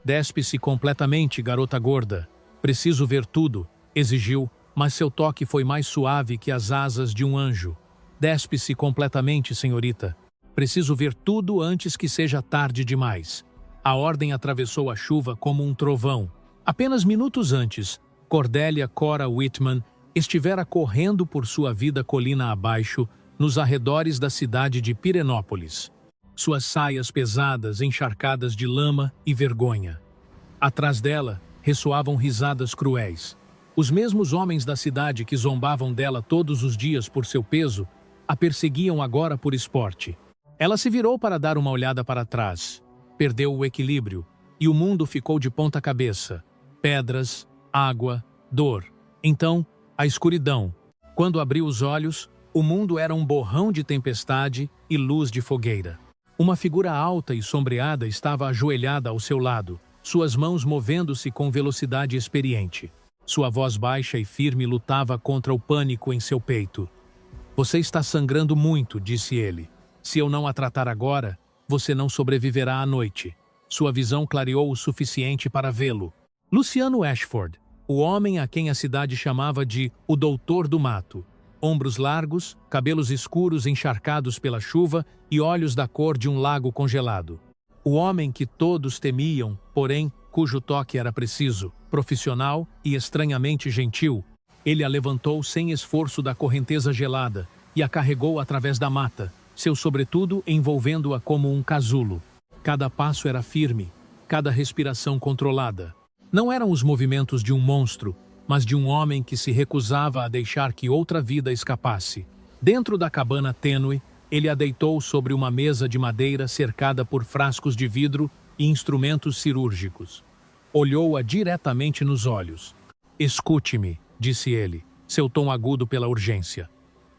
Despe-se completamente, garota gorda. Preciso ver tudo, exigiu, mas seu toque foi mais suave que as asas de um anjo. Despe-se completamente, senhorita. Preciso ver tudo antes que seja tarde demais. A ordem atravessou a chuva como um trovão. Apenas minutos antes, Cordelia Cora Whitman estivera correndo por sua vida colina abaixo, nos arredores da cidade de Pirenópolis. Suas saias pesadas, encharcadas de lama e vergonha. Atrás dela, ressoavam risadas cruéis. Os mesmos homens da cidade que zombavam dela todos os dias por seu peso, a perseguiam agora por esporte. Ela se virou para dar uma olhada para trás. Perdeu o equilíbrio, e o mundo ficou de ponta cabeça. Pedras, água, dor. Então, a escuridão. Quando abriu os olhos, o mundo era um borrão de tempestade e luz de fogueira. Uma figura alta e sombreada estava ajoelhada ao seu lado, suas mãos movendo-se com velocidade experiente. Sua voz baixa e firme lutava contra o pânico em seu peito. "Você está sangrando muito", disse ele. "Se eu não a tratar agora, você não sobreviverá à noite." Sua visão clareou o suficiente para vê-lo. Luciano Ashford, o homem a quem a cidade chamava de o Doutor do Mato. Ombros largos, cabelos escuros encharcados pela chuva e olhos da cor de um lago congelado. O homem que todos temiam, porém, cujo toque era preciso, profissional e estranhamente gentil. Ele a levantou sem esforço da correnteza gelada e a carregou através da mata, seu sobretudo envolvendo-a como um casulo. Cada passo era firme, cada respiração controlada. Não eram os movimentos de um monstro, mas de um homem que se recusava a deixar que outra vida escapasse. Dentro da cabana tênue, ele a deitou sobre uma mesa de madeira cercada por frascos de vidro e instrumentos cirúrgicos. Olhou-a diretamente nos olhos. "Escute-me", disse ele, seu tom agudo pela urgência.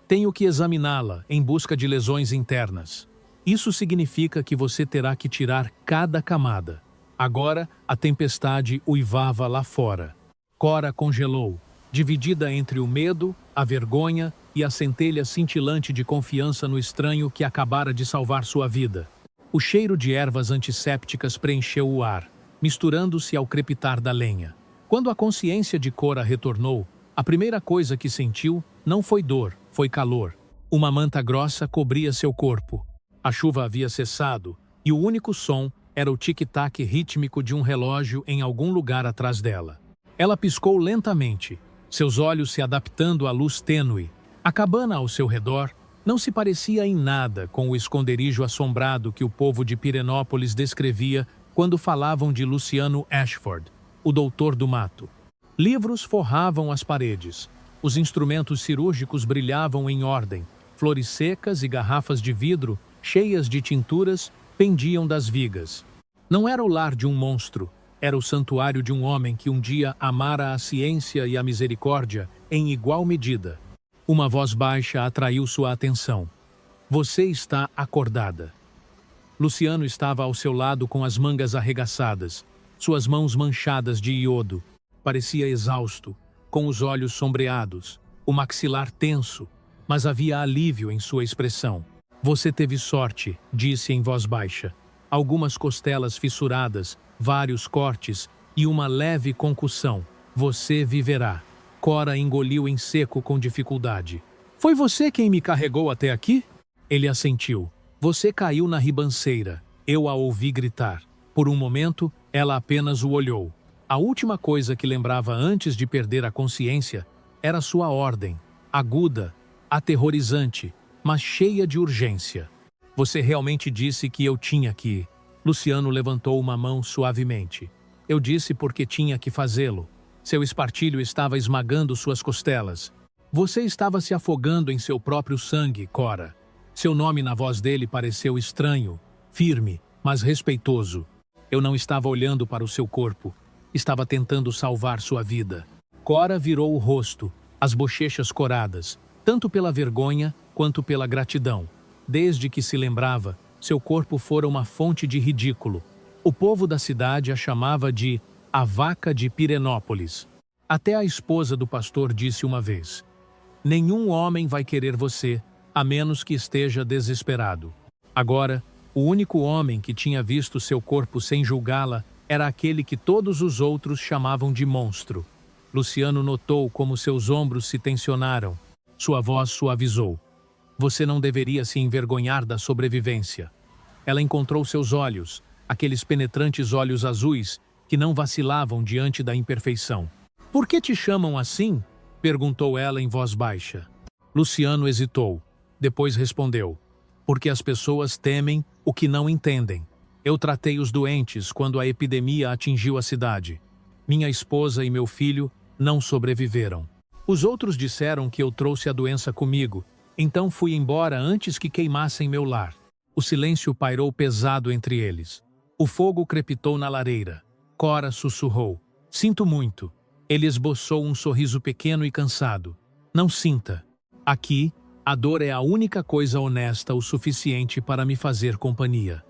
"Tenho que examiná-la em busca de lesões internas. Isso significa que você terá que tirar cada camada." Agora, a tempestade uivava lá fora. Cora congelou, dividida entre o medo, a vergonha e a centelha cintilante de confiança no estranho que acabara de salvar sua vida. O cheiro de ervas antissépticas preencheu o ar, misturando-se ao crepitar da lenha. Quando a consciência de Cora retornou, a primeira coisa que sentiu não foi dor, foi calor. Uma manta grossa cobria seu corpo. A chuva havia cessado, e o único som era o tic-tac rítmico de um relógio em algum lugar atrás dela. Ela piscou lentamente, seus olhos se adaptando à luz tênue. A cabana ao seu redor não se parecia em nada com o esconderijo assombrado que o povo de Pirenópolis descrevia quando falavam de Luciano Ashford, o Doutor do Mato. Livros forravam as paredes. Os instrumentos cirúrgicos brilhavam em ordem. Flores secas e garrafas de vidro, cheias de tinturas, pendiam das vigas. Não era o lar de um monstro, era o santuário de um homem que um dia amara a ciência e a misericórdia em igual medida. Uma voz baixa atraiu sua atenção. "Você está acordada." Luciano estava ao seu lado com as mangas arregaçadas, suas mãos manchadas de iodo. Parecia exausto, com os olhos sombreados, o maxilar tenso, mas havia alívio em sua expressão. "Você teve sorte", disse em voz baixa. "Algumas costelas fissuradas, vários cortes e uma leve concussão. Você viverá." Cora engoliu em seco com dificuldade. "Foi você quem me carregou até aqui?" Ele assentiu. "Você caiu na ribanceira." Eu a ouvi gritar. Por um momento, ela apenas o olhou. A última coisa que lembrava antes de perder a consciência era sua ordem, aguda, aterrorizante, mas cheia de urgência. "Você realmente disse que eu tinha que ir." Luciano levantou uma mão suavemente. "Eu disse porque tinha que fazê-lo." Seu espartilho estava esmagando suas costelas. "Você estava se afogando em seu próprio sangue, Cora." Seu nome na voz dele pareceu estranho, firme, mas respeitoso. "Eu não estava olhando para o seu corpo. Estava tentando salvar sua vida." Cora virou o rosto, as bochechas coradas, tanto pela vergonha quanto pela gratidão. Desde que se lembrava, seu corpo fora uma fonte de ridículo. O povo da cidade a chamava de a vaca de Pirenópolis. Até a esposa do pastor disse uma vez: "Nenhum homem vai querer você, a menos que esteja desesperado." Agora, o único homem que tinha visto seu corpo sem julgá-la era aquele que todos os outros chamavam de monstro. Luciano notou como seus ombros se tensionaram. Sua voz suavizou. Você não deveria se envergonhar da sobrevivência. Ela encontrou seus olhos, aqueles penetrantes olhos azuis que não vacilavam diante da imperfeição. Por que te chamam assim? Perguntou ela em voz baixa. Luciano hesitou. Depois respondeu. Porque as pessoas temem o que não entendem. Eu tratei os doentes quando a epidemia atingiu a cidade. Minha esposa e meu filho não sobreviveram. Os outros disseram que eu trouxe a doença comigo, então fui embora antes que queimassem meu lar. O silêncio pairou pesado entre eles. O fogo crepitou na lareira. Cora sussurrou. Sinto muito. Ele esboçou um sorriso pequeno e cansado. Não sinta. Aqui, a dor é a única coisa honesta o suficiente para me fazer companhia.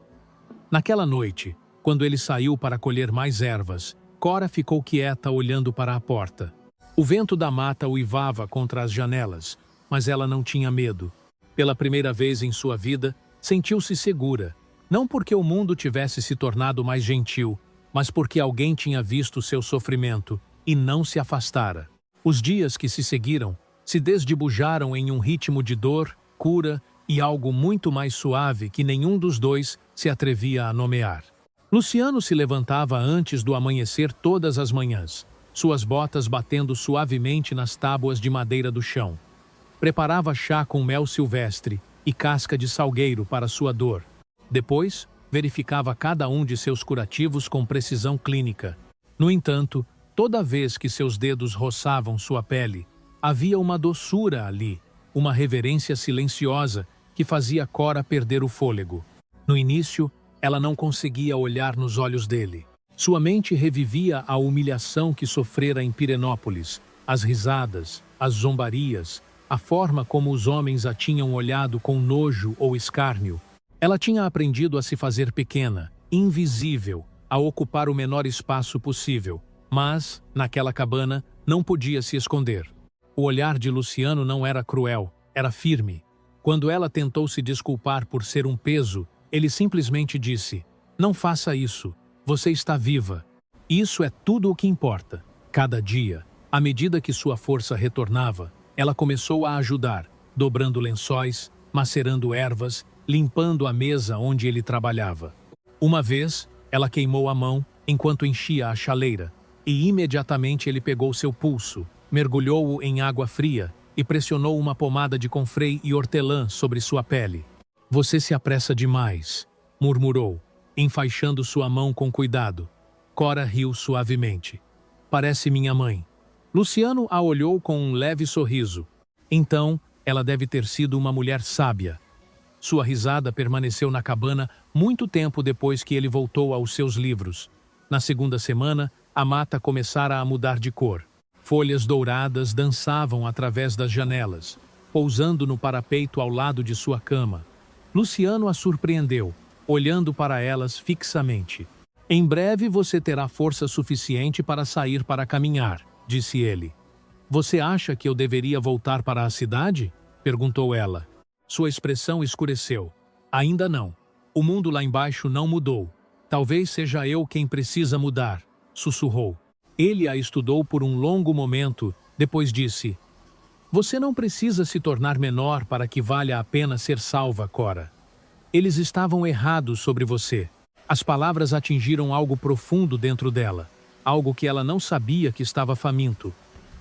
Naquela noite, quando ele saiu para colher mais ervas, Cora ficou quieta olhando para a porta. O vento da mata uivava contra as janelas, mas ela não tinha medo. Pela primeira vez em sua vida, sentiu-se segura, não porque o mundo tivesse se tornado mais gentil, mas porque alguém tinha visto seu sofrimento e não se afastara. Os dias que se seguiram se desdibujaram em um ritmo de dor, cura e algo muito mais suave que nenhum dos dois se atrevia a nomear. Luciano se levantava antes do amanhecer todas as manhãs, suas botas batendo suavemente nas tábuas de madeira do chão. Preparava chá com mel silvestre e casca de salgueiro para sua dor. Depois, verificava cada um de seus curativos com precisão clínica. No entanto, toda vez que seus dedos roçavam sua pele, havia uma doçura ali, uma reverência silenciosa que fazia Cora perder o fôlego. No início, ela não conseguia olhar nos olhos dele. Sua mente revivia a humilhação que sofrera em Pirenópolis, as risadas, as zombarias, a forma como os homens a tinham olhado com nojo ou escárnio. Ela tinha aprendido a se fazer pequena, invisível, a ocupar o menor espaço possível, mas, naquela cabana, não podia se esconder. O olhar de Luciano não era cruel, era firme. Quando ela tentou se desculpar por ser um peso, ele simplesmente disse: "Não faça isso, você está viva. Isso é tudo o que importa." Cada dia, à medida que sua força retornava, ela começou a ajudar, dobrando lençóis, macerando ervas, limpando a mesa onde ele trabalhava. Uma vez, ela queimou a mão enquanto enchia a chaleira, e imediatamente ele pegou seu pulso, mergulhou-o em água fria e pressionou uma pomada de confrei e hortelã sobre sua pele. "Você se apressa demais", murmurou, enfaixando sua mão com cuidado. Cora riu suavemente. "Parece minha mãe." Luciano a olhou com um leve sorriso. Então, ela deve ter sido uma mulher sábia. Sua risada permaneceu na cabana muito tempo depois que ele voltou aos seus livros. Na segunda semana, a mata começara a mudar de cor. Folhas douradas dançavam através das janelas, pousando no parapeito ao lado de sua cama. Luciano a surpreendeu, olhando para elas fixamente. "Em breve você terá força suficiente para sair para caminhar", disse ele. "Você acha que eu deveria voltar para a cidade?" perguntou ela. Sua expressão escureceu. "Ainda não. O mundo lá embaixo não mudou. Talvez seja eu quem precisa mudar", sussurrou. Ele a estudou por um longo momento, depois disse: "Você não precisa se tornar menor para que valha a pena ser salva, Cora. Eles estavam errados sobre você." As palavras atingiram algo profundo dentro dela, algo que ela não sabia que estava faminto.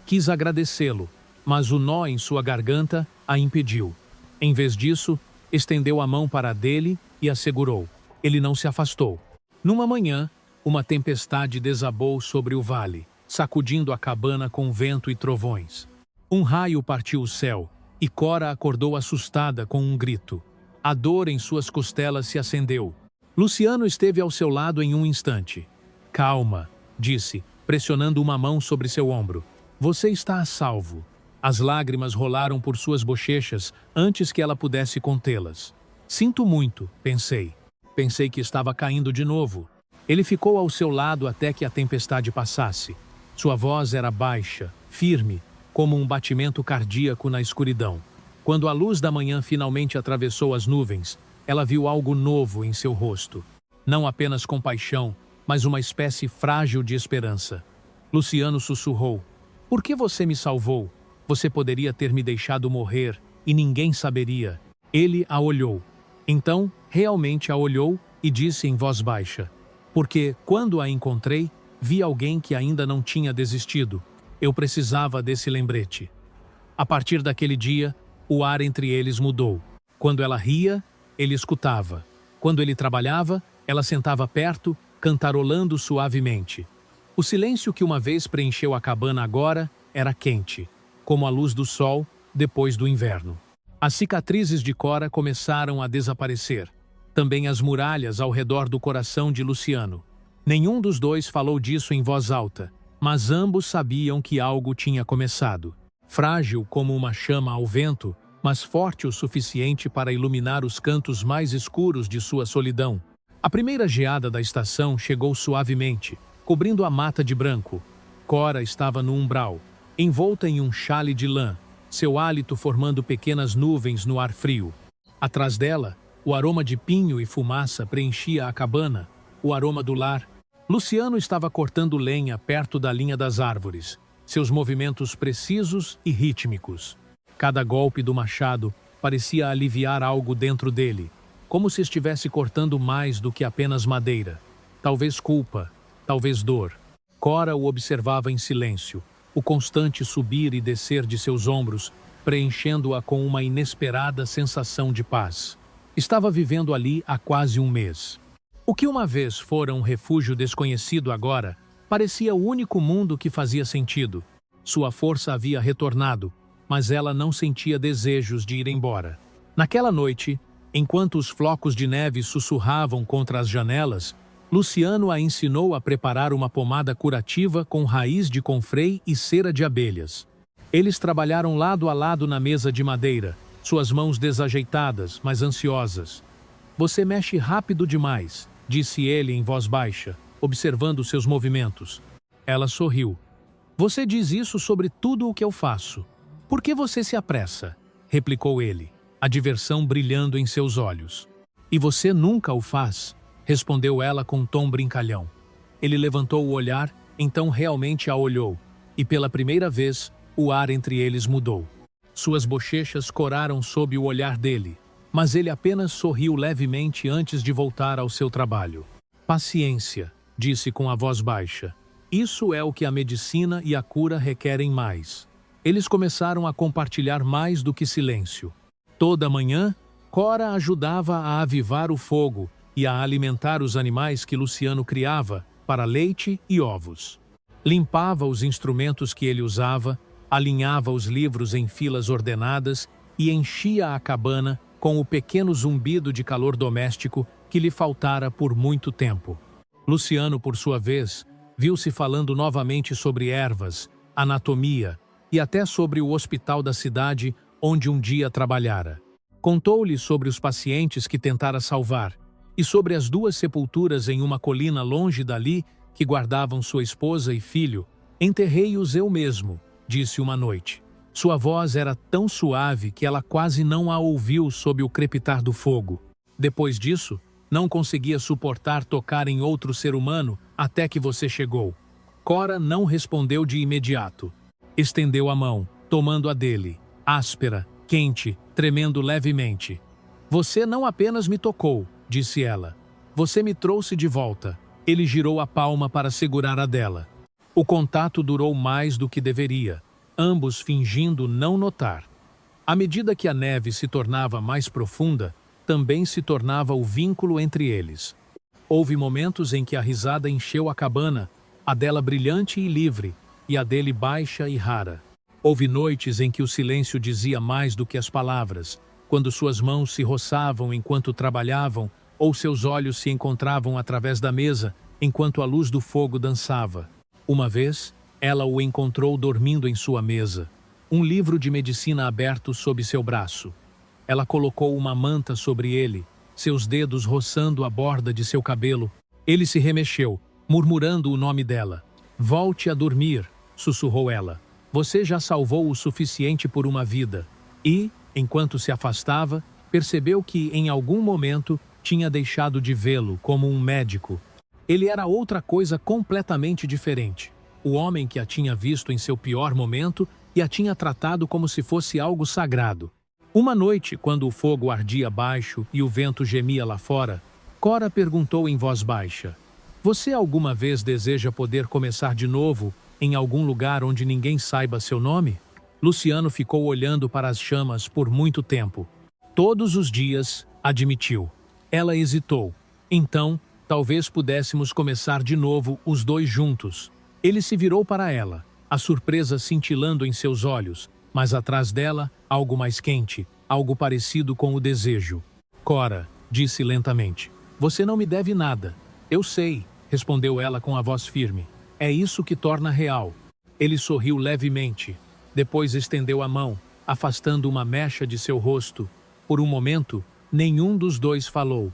Quis agradecê-lo, mas o nó em sua garganta a impediu. Em vez disso, estendeu a mão para a dele e a segurou. Ele não se afastou. Numa manhã, uma tempestade desabou sobre o vale, sacudindo a cabana com vento e trovões. Um raio partiu o céu, e Cora acordou assustada com um grito. A dor em suas costelas se acendeu. Luciano esteve ao seu lado em um instante. "Calma", disse, pressionando uma mão sobre seu ombro. "Você está a salvo." As lágrimas rolaram por suas bochechas antes que ela pudesse contê-las. "Sinto muito", pensei. Pensei que estava caindo de novo. Ele ficou ao seu lado até que a tempestade passasse. Sua voz era baixa, firme, como um batimento cardíaco na escuridão. Quando a luz da manhã finalmente atravessou as nuvens, ela viu algo novo em seu rosto. Não apenas compaixão, mas uma espécie frágil de esperança. Luciano sussurrou: "Por que você me salvou? Você poderia ter me deixado morrer e ninguém saberia." Ele a olhou. Então, realmente a olhou e disse em voz baixa: "Porque, quando a encontrei, vi alguém que ainda não tinha desistido. Eu precisava desse lembrete." A partir daquele dia, o ar entre eles mudou. Quando ela ria, ele escutava. Quando ele trabalhava, ela sentava perto, cantarolando suavemente. O silêncio que uma vez preencheu a cabana agora era quente, como a luz do sol depois do inverno. As cicatrizes de Cora começaram a desaparecer. Também as muralhas ao redor do coração de Luciano. Nenhum dos dois falou disso em voz alta, mas ambos sabiam que algo tinha começado. Frágil como uma chama ao vento, mas forte o suficiente para iluminar os cantos mais escuros de sua solidão. A primeira geada da estação chegou suavemente, cobrindo a mata de branco. Cora estava no umbral, envolta em um xale de lã, seu hálito formando pequenas nuvens no ar frio. Atrás dela, o aroma de pinho e fumaça preenchia a cabana, o aroma do lar. Luciano estava cortando lenha perto da linha das árvores, seus movimentos precisos e rítmicos. Cada golpe do machado parecia aliviar algo dentro dele, como se estivesse cortando mais do que apenas madeira. Talvez culpa, talvez dor. Cora o observava em silêncio, o constante subir e descer de seus ombros, preenchendo-a com uma inesperada sensação de paz. Estava vivendo ali há quase um mês. O que uma vez fora um refúgio desconhecido agora, parecia o único mundo que fazia sentido. Sua força havia retornado, mas ela não sentia desejos de ir embora. Naquela noite, enquanto os flocos de neve sussurravam contra as janelas, Luciano a ensinou a preparar uma pomada curativa com raiz de confrei e cera de abelhas. Eles trabalharam lado a lado na mesa de madeira, suas mãos desajeitadas, mas ansiosas. "Você mexe rápido demais", disse ele em voz baixa, observando seus movimentos. Ela sorriu. "Você diz isso sobre tudo o que eu faço. Por que você se apressa?" replicou ele, a diversão brilhando em seus olhos. "E você nunca o faz?" respondeu ela com um tom brincalhão. Ele levantou o olhar, então realmente a olhou, e pela primeira vez, o ar entre eles mudou. Suas bochechas coraram sob o olhar dele, mas ele apenas sorriu levemente antes de voltar ao seu trabalho. "Paciência", disse com a voz baixa. "Isso é o que a medicina e a cura requerem mais." Eles começaram a compartilhar mais do que silêncio. Toda manhã, Cora ajudava a avivar o fogo e a alimentar os animais que Luciano criava para leite e ovos. Limpava os instrumentos que ele usava, alinhava os livros em filas ordenadas e enchia a cabana com o pequeno zumbido de calor doméstico que lhe faltara por muito tempo. Luciano, por sua vez, viu-se falando novamente sobre ervas, anatomia e até sobre o hospital da cidade onde um dia trabalhara. Contou-lhe sobre os pacientes que tentara salvar e sobre as 2 sepulturas em uma colina longe dali que guardavam sua esposa e filho. "Enterrei-os eu mesmo", disse uma noite. Sua voz era tão suave que ela quase não a ouviu sob o crepitar do fogo. Depois disso, não conseguia suportar tocar em outro ser humano até que você chegou. Cora não respondeu de imediato. Estendeu a mão, tomando a dele, áspera, quente, tremendo levemente. "Você não apenas me tocou", disse ela. "Você me trouxe de volta." Ele girou a palma para segurar a dela. O contato durou mais do que deveria, ambos fingindo não notar. À medida que a neve se tornava mais profunda, também se tornava o vínculo entre eles. Houve momentos em que a risada encheu a cabana, a dela brilhante e livre, e a dele baixa e rara. Houve noites em que o silêncio dizia mais do que as palavras, quando suas mãos se roçavam enquanto trabalhavam, ou seus olhos se encontravam através da mesa, enquanto a luz do fogo dançava. Uma vez, ela o encontrou dormindo em sua mesa, um livro de medicina aberto sob seu braço. Ela colocou uma manta sobre ele, seus dedos roçando a borda de seu cabelo. Ele se remexeu, murmurando o nome dela. "Volte a dormir", sussurrou ela. "Você já salvou o suficiente por uma vida." E, enquanto se afastava, percebeu que, em algum momento, tinha deixado de vê-lo como um médico. Ele era outra coisa completamente diferente. O homem que a tinha visto em seu pior momento e a tinha tratado como se fosse algo sagrado. Uma noite, quando o fogo ardia baixo e o vento gemia lá fora, Cora perguntou em voz baixa: "Você alguma vez deseja poder começar de novo em algum lugar onde ninguém saiba seu nome?" Luciano ficou olhando para as chamas por muito tempo. "Todos os dias", admitiu. Ela hesitou. "Então, talvez pudéssemos começar de novo os dois juntos." Ele se virou para ela, a surpresa cintilando em seus olhos, mas atrás dela, algo mais quente, algo parecido com o desejo. "Cora", disse lentamente, "você não me deve nada." "Eu sei", respondeu ela com a voz firme. "É isso que torna real." Ele sorriu levemente. Depois estendeu a mão, afastando uma mecha de seu rosto. Por um momento, nenhum dos dois falou.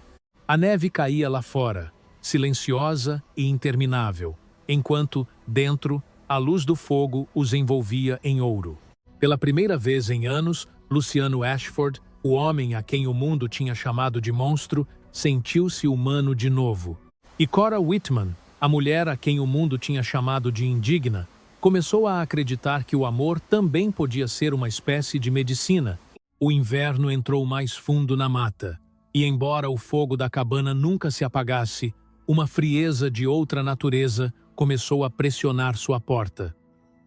A neve caía lá fora, silenciosa e interminável, enquanto, dentro, a luz do fogo os envolvia em ouro. Pela primeira vez em anos, Luciano Ashford, o homem a quem o mundo tinha chamado de monstro, sentiu-se humano de novo. E Cora Whitman, a mulher a quem o mundo tinha chamado de indigna, começou a acreditar que o amor também podia ser uma espécie de medicina. O inverno entrou mais fundo na mata, e embora o fogo da cabana nunca se apagasse, uma frieza de outra natureza começou a pressionar sua porta.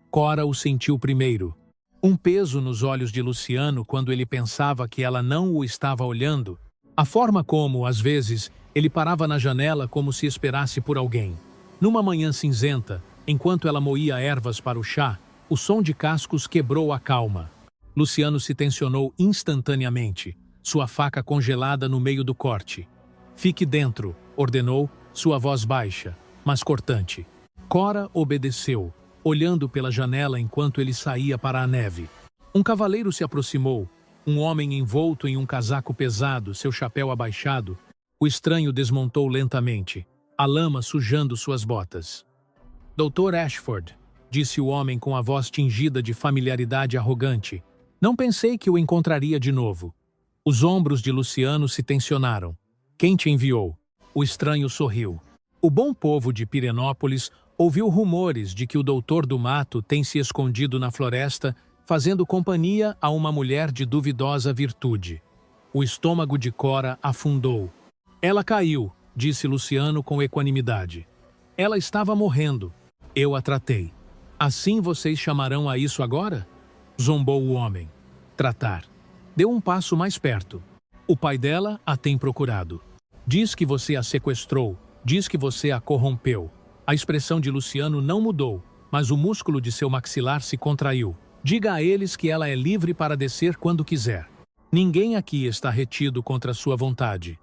Cora o sentiu primeiro. Um peso nos olhos de Luciano quando ele pensava que ela não o estava olhando. A forma como, às vezes, ele parava na janela como se esperasse por alguém. Numa manhã cinzenta, enquanto ela moía ervas para o chá, o som de cascos quebrou a calma. Luciano se tensionou instantaneamente, sua faca congelada no meio do corte. "Fique dentro", ordenou, sua voz baixa, mas cortante. Cora obedeceu, olhando pela janela enquanto ele saía para a neve. Um cavaleiro se aproximou, um homem envolto em um casaco pesado, seu chapéu abaixado. O estranho desmontou lentamente, a lama sujando suas botas. "Dr. Ashford", disse o homem com a voz tingida de familiaridade arrogante. "Não pensei que o encontraria de novo." Os ombros de Luciano se tensionaram. "Quem te enviou?" O estranho sorriu. "O bom povo de Pirenópolis ouviu rumores de que o doutor do mato tem se escondido na floresta, fazendo companhia a uma mulher de duvidosa virtude." O estômago de Cora afundou. "Ela caiu", disse Luciano com equanimidade. "Ela estava morrendo. Eu a tratei." "Assim vocês chamarão a isso agora?" zombou o homem. "Tratar." Deu um passo mais perto. "O pai dela a tem procurado. Diz que você a sequestrou, diz que você a corrompeu." A expressão de Luciano não mudou, mas o músculo de seu maxilar se contraiu. "Diga a eles que ela é livre para descer quando quiser. Ninguém aqui está retido contra sua vontade."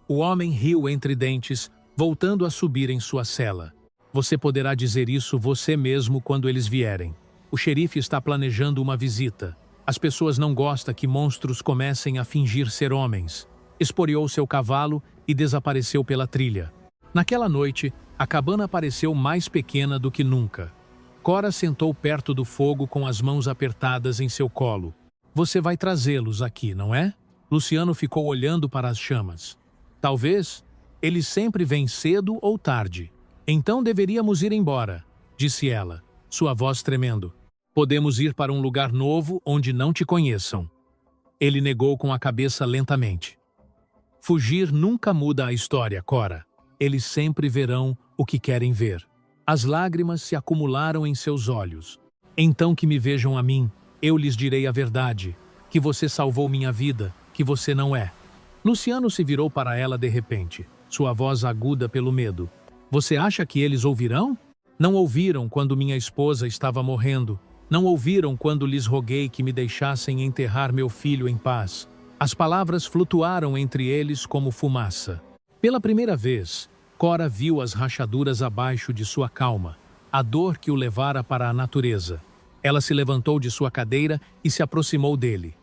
O homem riu entre dentes, voltando a subir em sua cela. "Você poderá dizer isso você mesmo quando eles vierem. O xerife está planejando uma visita. As pessoas não gostam que monstros comecem a fingir ser homens." Esporeou seu cavalo e desapareceu pela trilha. Naquela noite, a cabana pareceu mais pequena do que nunca. Cora sentou perto do fogo com as mãos apertadas em seu colo. "Você vai trazê-los aqui, não é?" Luciano ficou olhando para as chamas. "Talvez. Eles sempre vêm cedo ou tarde. Então deveríamos ir embora", disse ela, sua voz tremendo. "Podemos ir para um lugar novo onde não te conheçam." Ele negou com a cabeça lentamente. "Fugir nunca muda a história, Cora. Eles sempre verão o que querem ver." As lágrimas se acumularam em seus olhos. "Então que me vejam a mim, eu lhes direi a verdade, que você salvou minha vida, que você não é." Luciano se virou para ela de repente, sua voz aguda pelo medo. "Você acha que eles ouvirão? Não ouviram quando minha esposa estava morrendo. Não ouviram quando lhes roguei que me deixassem enterrar meu filho em paz." As palavras flutuaram entre eles como fumaça. Pela primeira vez, Cora viu as rachaduras abaixo de sua calma, a dor que o levara para a natureza. Ela se levantou de sua cadeira e se aproximou dele.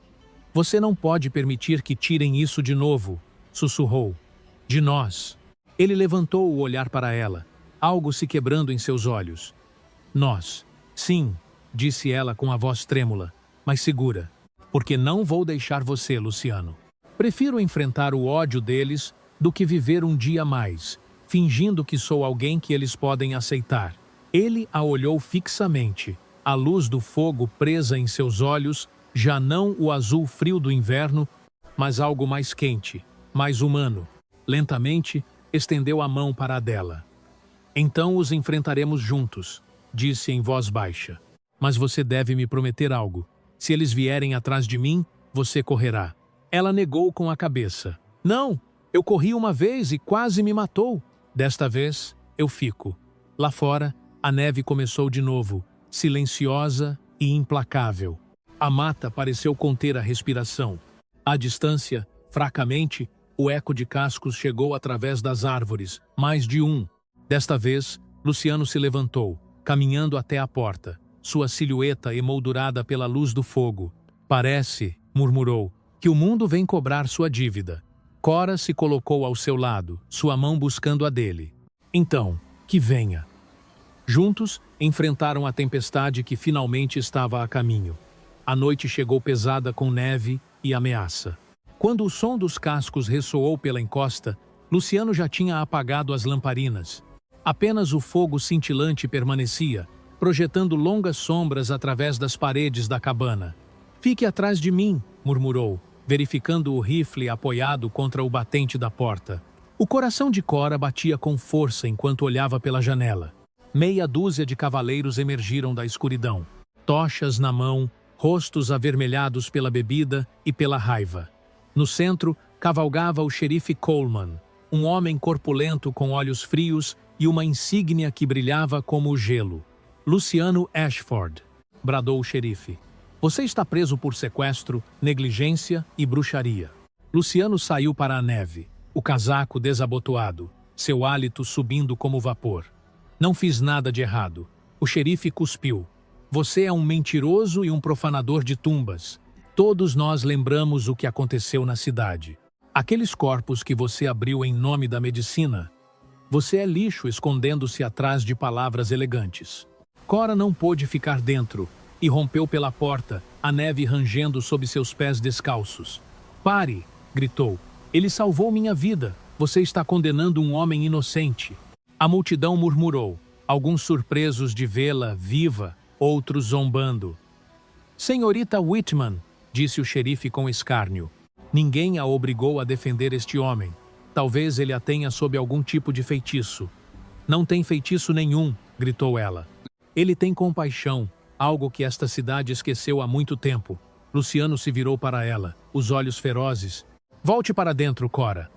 "Você não pode permitir que tirem isso de novo", sussurrou. "De nós." Ele levantou o olhar para ela, algo se quebrando em seus olhos. "Nós." "Sim", disse ela com a voz trêmula, mas segura. "Porque não vou deixar você, Luciano. Prefiro enfrentar o ódio deles do que viver um dia mais." fingindo que sou alguém que eles podem aceitar. Ele a olhou fixamente, a luz do fogo presa em seus olhos, já não o azul frio do inverno, mas algo mais quente, mais humano. Lentamente, estendeu a mão para a dela. Então os enfrentaremos juntos, disse em voz baixa. Mas você deve me prometer algo. Se eles vierem atrás de mim, você correrá. Ela negou com a cabeça. Não, eu corri uma vez e quase me matou. Desta vez, eu fico. Lá fora, a neve começou de novo, silenciosa e implacável. A mata pareceu conter a respiração. À distância, fracamente, o eco de cascos chegou através das árvores, mais de um. Desta vez, Luciano se levantou, caminhando até a porta, sua silhueta emoldurada pela luz do fogo. Parece, murmurou, que o mundo vem cobrar sua dívida. Cora se colocou ao seu lado, sua mão buscando a dele. Então, que venha. Juntos, enfrentaram a tempestade que finalmente estava a caminho. A noite chegou pesada com neve e ameaça. Quando o som dos cascos ressoou pela encosta, Luciano já tinha apagado as lamparinas. Apenas o fogo cintilante permanecia, projetando longas sombras através das paredes da cabana. Fique atrás de mim, murmurou, verificando o rifle apoiado contra o batente da porta. O coração de Cora batia com força enquanto olhava pela janela. Meia dúzia de cavaleiros emergiram da escuridão, tochas na mão, rostos avermelhados pela bebida e pela raiva. No centro, cavalgava o xerife Coleman, um homem corpulento com olhos frios e uma insígnia que brilhava como o gelo. Luciano Ashford, bradou o xerife. Você está preso por sequestro, negligência e bruxaria. Luciano saiu para a neve, o casaco desabotoado, seu hálito subindo como vapor. Não fiz nada de errado. O xerife cuspiu. Você é um mentiroso e um profanador de tumbas. Todos nós lembramos o que aconteceu na cidade. Aqueles corpos que você abriu em nome da medicina. Você é lixo escondendo-se atrás de palavras elegantes. Cora não pôde ficar dentro e rompeu pela porta, a neve rangendo sob seus pés descalços. Pare! Gritou. Ele salvou minha vida. Você está condenando um homem inocente. A multidão murmurou, alguns surpresos de vê-la viva, outros zombando. Senhorita Whitman, disse o xerife com escárnio. Ninguém a obrigou a defender este homem. Talvez ele a tenha sob algum tipo de feitiço. Não tem feitiço nenhum, gritou ela. Ele tem compaixão, algo que esta cidade esqueceu há muito tempo. Luciano se virou para ela, os olhos ferozes. Volte para dentro, Cora.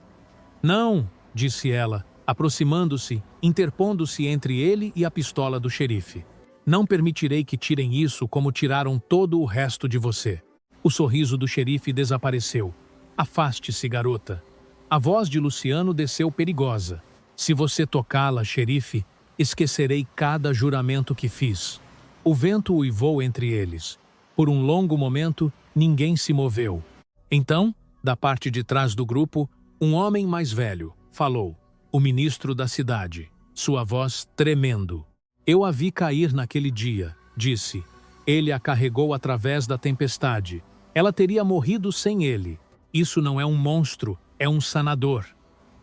Não, disse ela, aproximando-se, interpondo-se entre ele e a pistola do xerife. Não permitirei que tirem isso como tiraram todo o resto de você. O sorriso do xerife desapareceu. Afaste-se, garota. A voz de Luciano desceu perigosa. Se você tocá-la, xerife, esquecerei cada juramento que fiz. O vento uivou entre eles. Por um longo momento, ninguém se moveu. Então, da parte de trás do grupo, um homem mais velho falou. O ministro da cidade, sua voz tremendo. Eu a vi cair naquele dia, disse. Ele a carregou através da tempestade. Ela teria morrido sem ele. Isso não é um monstro, é um sanador.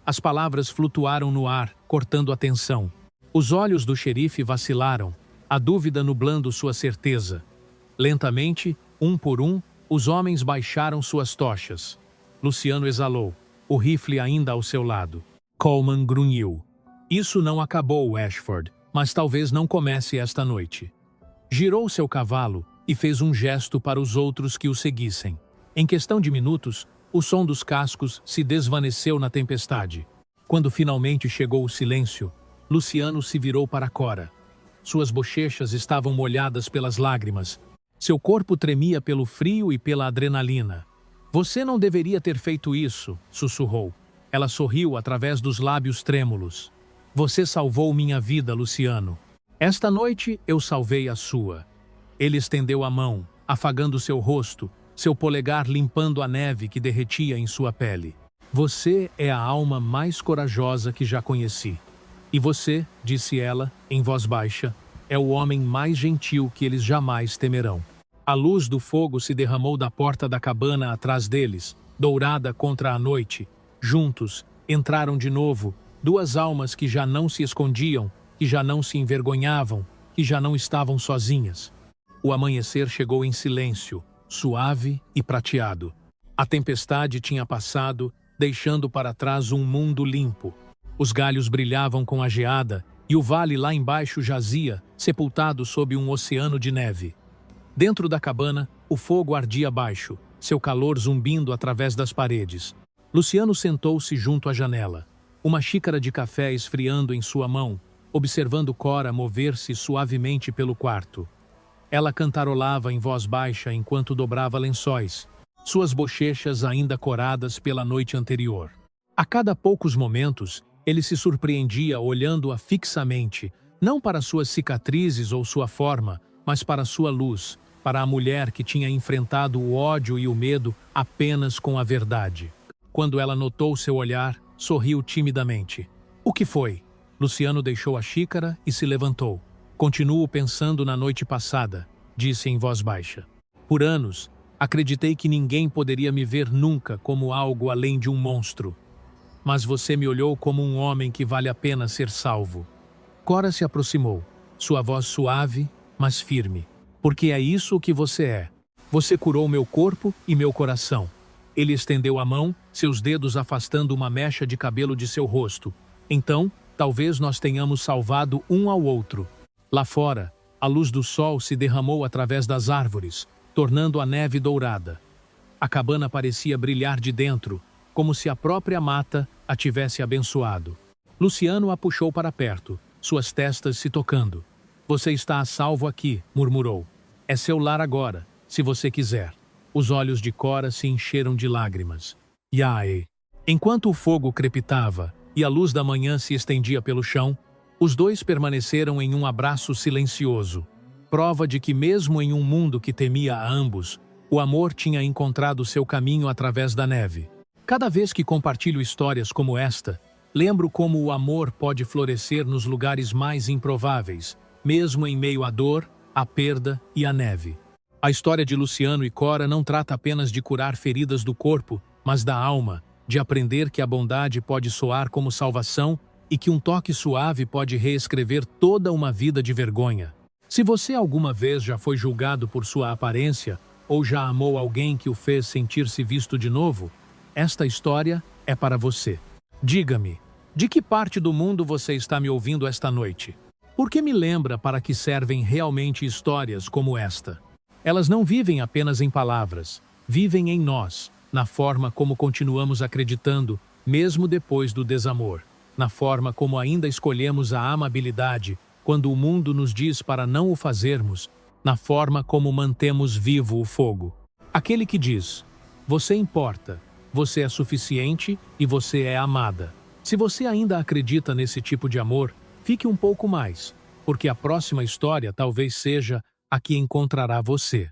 As palavras flutuaram no ar, cortando a tensão. Os olhos do xerife vacilaram, a dúvida nublando sua certeza. Lentamente, um por um, os homens baixaram suas tochas. Luciano exalou, o rifle ainda ao seu lado. Coleman grunhiu. Isso não acabou, Ashford, mas talvez não comece esta noite. Girou seu cavalo e fez um gesto para os outros que o seguissem. Em questão de minutos, o som dos cascos se desvaneceu na tempestade. Quando finalmente chegou o silêncio, Luciano se virou para Cora. Suas bochechas estavam molhadas pelas lágrimas. Seu corpo tremia pelo frio e pela adrenalina. Você não deveria ter feito isso, sussurrou. Ela sorriu através dos lábios trêmulos. Você salvou minha vida, Luciano. Esta noite eu salvei a sua. Ele estendeu a mão, afagando seu rosto, seu polegar limpando a neve que derretia em sua pele. Você é a alma mais corajosa que já conheci. E você, disse ela, em voz baixa, é o homem mais gentil que eles jamais temerão. A luz do fogo se derramou da porta da cabana atrás deles, dourada contra a noite. Juntos, entraram de novo, Duas almas que já não se escondiam, que já não se envergonhavam, que já não estavam sozinhas. O amanhecer chegou em silêncio, suave e prateado. A tempestade tinha passado, deixando para trás um mundo limpo. Os galhos brilhavam com a geada e o vale lá embaixo jazia, sepultado sob um oceano de neve. Dentro da cabana, o fogo ardia baixo, seu calor zumbindo através das paredes. Luciano sentou-se junto à janela, uma xícara de café esfriando em sua mão, observando Cora mover-se suavemente pelo quarto. Ela cantarolava em voz baixa enquanto dobrava lençóis, suas bochechas ainda coradas pela noite anterior. A cada poucos momentos, ele se surpreendia olhando-a fixamente, não para suas cicatrizes ou sua forma, mas para sua luz, para a mulher que tinha enfrentado o ódio e o medo apenas com a verdade. Quando ela notou seu olhar, sorriu timidamente. "O que foi?" Luciano deixou a xícara e se levantou. "Continuo pensando na noite passada", disse em voz baixa. "Por anos, acreditei que ninguém poderia me ver nunca como algo além de um monstro. Mas você me olhou como um homem que vale a pena ser salvo." Cora se aproximou, sua voz suave, mas firme. "Porque é isso que você é. Você curou meu corpo e meu coração." Ele estendeu a mão, seus dedos afastando uma mecha de cabelo de seu rosto. "Então, talvez nós tenhamos salvado um ao outro." Lá fora, a luz do sol se derramou através das árvores, tornando a neve dourada. A cabana parecia brilhar de dentro, como se a própria mata a tivesse abençoado. Luciano a puxou para perto, suas testas se tocando. "Você está a salvo aqui", murmurou. "É seu lar agora, se você quiser." Os olhos de Cora se encheram de lágrimas. "Yae." Enquanto o fogo crepitava e a luz da manhã se estendia pelo chão, os dois permaneceram em um abraço silencioso, prova de que mesmo em um mundo que temia a ambos, o amor tinha encontrado seu caminho através da neve. Cada vez que compartilho histórias como esta, lembro como o amor pode florescer nos lugares mais improváveis, mesmo em meio à dor, à perda e à neve. A história de Luciano e Cora não trata apenas de curar feridas do corpo, mas da alma, de aprender que a bondade pode soar como salvação e que um toque suave pode reescrever toda uma vida de vergonha. Se você alguma vez já foi julgado por sua aparência ou já amou alguém que o fez sentir-se visto de novo, esta história é para você. Diga-me, de que parte do mundo você está me ouvindo esta noite? Por que me lembra para que servem realmente histórias como esta? Elas não vivem apenas em palavras, vivem em nós, na forma como continuamos acreditando, mesmo depois do desamor, na forma como ainda escolhemos a amabilidade quando o mundo nos diz para não o fazermos, na forma como mantemos vivo o fogo. Aquele que diz: "Você importa, você é suficiente e você é amada." Se você ainda acredita nesse tipo de amor, fique um pouco mais, porque a próxima história talvez seja a que encontrará você.